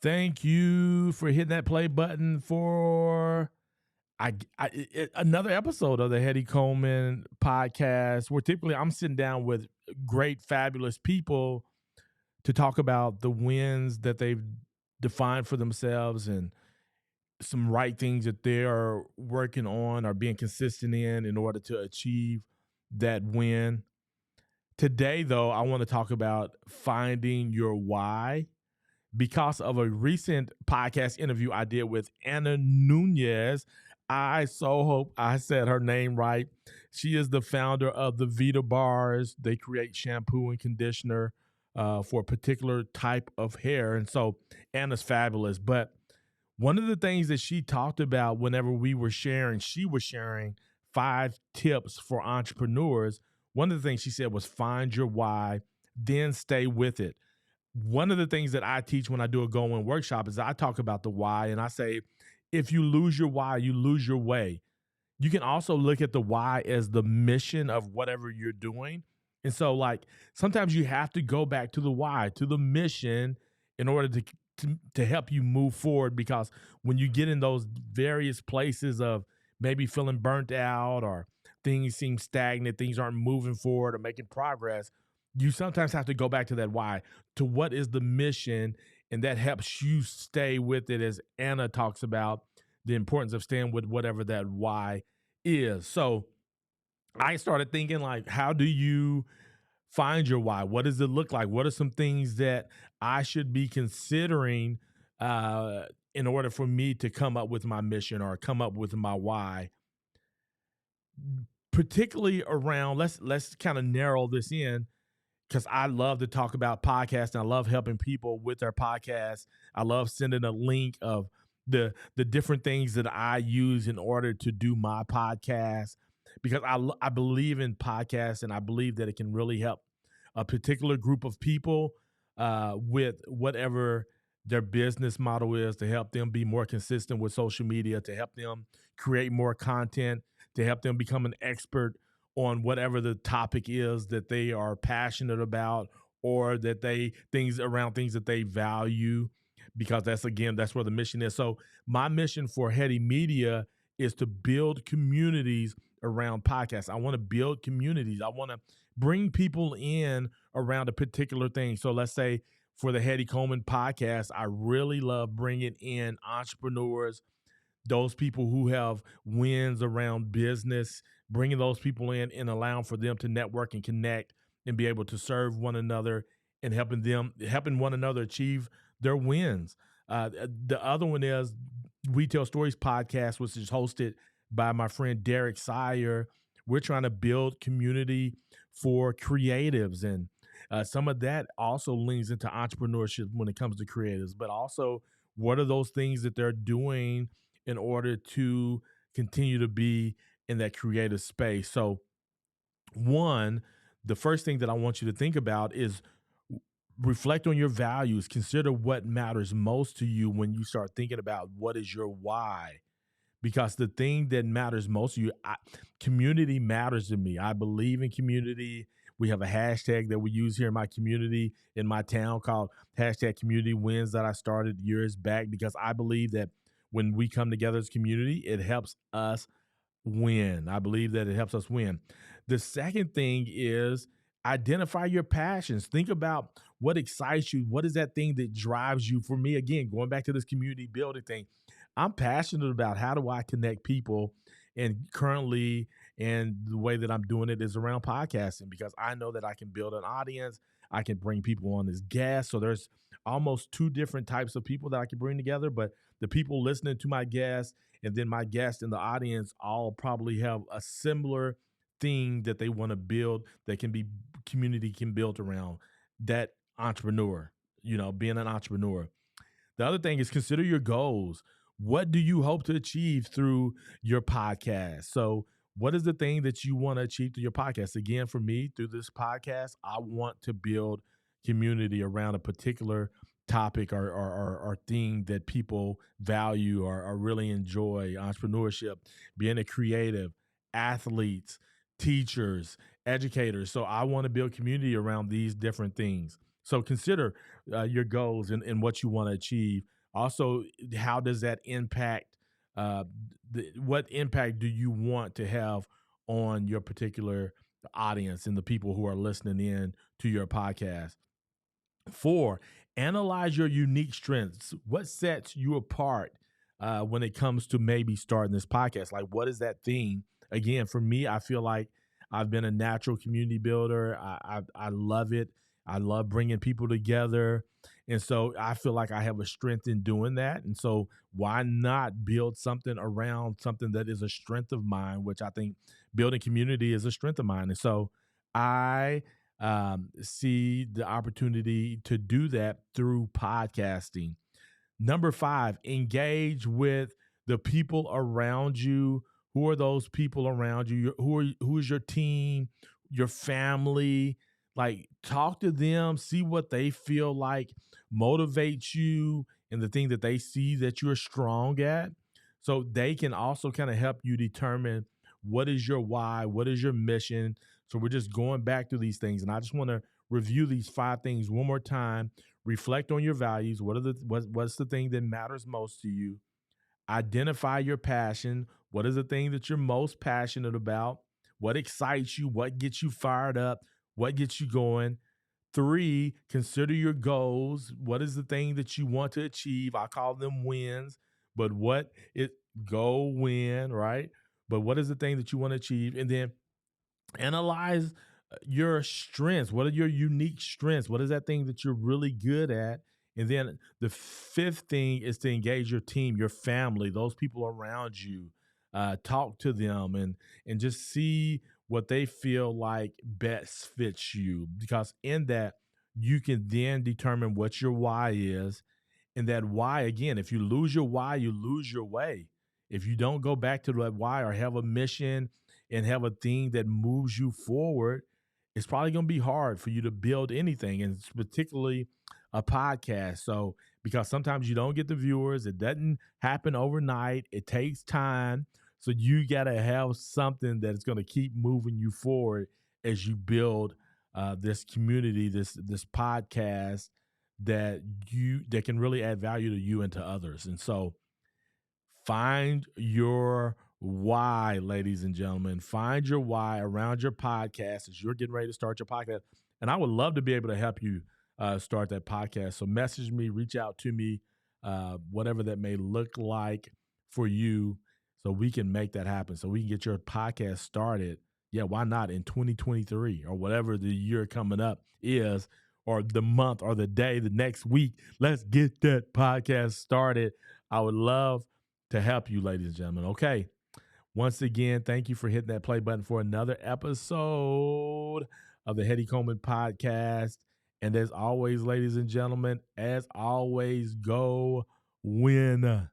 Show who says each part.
Speaker 1: Thank you for hitting that play button for another episode of the Hetty Coleman podcast, where typically I'm sitting down with great, fabulous people to talk about the wins that they've defined for themselves and some right things that they are working on or being consistent in order to achieve that win. Today, though, I want to talk about finding your why because of a recent podcast interview I did with Anna Nunez. I so hope I said her name right. She is the founder of the Vita Bars. They create shampoo and conditioner for a particular type of hair. And so Anna's fabulous. But one of the things that she talked about whenever she was sharing 5 tips for entrepreneurs. One of the things she said was find your why, then stay with it. One of the things that I teach when I do a Go In workshop is I talk about the why, and I say, if you lose your why, you lose your way. You can also look at the why as the mission of whatever you're doing. And so, like, sometimes you have to go back to the why, to the mission, in order to help you move forward. Because when you get in those various places of maybe feeling burnt out or things seem stagnant, things aren't moving forward or making progress, you sometimes have to go back to that why, to what is the mission, and that helps you stay with it. As Anna talks about the importance of staying with whatever that why is. So I started thinking, like, how do you find your why? What does it look like? What are some things that I should be considering in order for me to come up with my mission or come up with my why? Particularly around, let's kind of narrow this in, because I love to talk about podcasts and I love helping people with their podcasts. I love sending a link of the different things that I use in order to do my podcast, because I believe in podcasts and I believe that it can really help a particular group of people with whatever their business model is, to help them be more consistent with social media, to help them create more content, to help them become an expert on whatever the topic is that they are passionate about, or that things that they value, because that's where the mission is. So my mission for Hetty Media is to build communities around podcasts. I want to build communities. I want to bring people in around a particular thing. So let's say for the Hetty Coleman podcast, I really love bringing in entrepreneurs, those people who have wins around business, bringing those people in and allowing for them to network and connect and be able to serve one another and helping one another achieve their wins. The other one is We Tell Stories podcast, which is hosted by my friend Derek Sire. We're trying to build community for creatives, and some of that also leans into entrepreneurship when it comes to creatives, but also what are those things that they're doing in order to continue to be in that creative space. So, one, the first thing that I want you to think about is reflect on your values. Consider what matters most to you when you start thinking about what is your why. Because the thing that matters most to you, community matters to me. I believe in community. We have a hashtag that we use here in my community, in my town, called hashtag community wins, that I started years back, because I believe that when we come together as a community, it helps us win. I believe that it helps us win. The second thing is identify your passions. Think about what excites you. What is that thing that drives you? For me, again, going back to this community building thing, I'm passionate about how do I connect people. And currently, and the way that I'm doing it is around podcasting, because I know that I can build an audience. I can bring people on as guests. So there's almost 2 different types of people that I can bring together. But the people listening to my guests and then my guests in the audience all probably have a similar thing that they want to build, that can be community can build around that entrepreneur, being an entrepreneur. The other thing is consider your goals. What do you hope to achieve through your podcast? So, what is the thing that you want to achieve through your podcast? Again, for me, through this podcast, I want to build community around a particular topic or thing that people value or really enjoy: entrepreneurship, being a creative, athletes, teachers, educators. So I want to build community around these different things. So consider your goals and what you want to achieve. Also, how does that impact? Uh, what impact do you want to have on your particular audience and the people who are listening in to your podcast? Four, analyze your unique strengths. What sets you apart when it comes to maybe starting this podcast? Like, what is that thing? Again, for me, I feel like I've been a natural community builder. I love it. I love bringing people together. And so I feel like I have a strength in doing that. And so why not build something around something that is a strength of mine, which I think building community is a strength of mine. And so I see the opportunity to do that through podcasting. Number five, engage with the people around you. Who are those people around you? Who is your team, your family? Like, talk to them, see what they feel like motivates you and the thing that they see that you're strong at. So they can also kind of help you determine what is your why, what is your mission. So we're just going back to these things. And I just want to review these five things one more time. Reflect on your values. What's the thing that matters most to you? Identify your passion. What is the thing that you're most passionate about? What excites you? What gets you fired up? What gets you going? Three, consider your goals. What is the thing that you want to achieve? I call them wins, but what it goal win, right? But what is the thing that you want to achieve? And then analyze your strengths. What are your unique strengths? What is that thing that you're really good at? And then the fifth thing is to engage your team, your family, those people around you. Talk to them and just see what they feel like best fits you. Because in that, you can then determine what your why is. And that why, again, if you lose your why, you lose your way. If you don't go back to that why or have a mission and have a thing that moves you forward, it's probably going to be hard for you to build anything, and particularly a podcast. So, because sometimes you don't get the viewers, it doesn't happen overnight, it takes time. So, you got to have something that's going to keep moving you forward as you build this community, this podcast that can really add value to you and to others. And so, find your why, ladies and gentlemen. Find your why around your podcast as you're getting ready to start your podcast. And I would love to be able to help you start that podcast. So message me, reach out to me, whatever that may look like for you, so we can make that happen. So we can get your podcast started. Yeah, why not in 2023 or whatever the year coming up is, or the month or the day, the next week. Let's get that podcast started. I would love to help you, ladies and gentlemen. Okay. Once again, thank you for hitting that play button for another episode of the Hetty Coleman Podcast. And as always, ladies and gentlemen, as always, go win.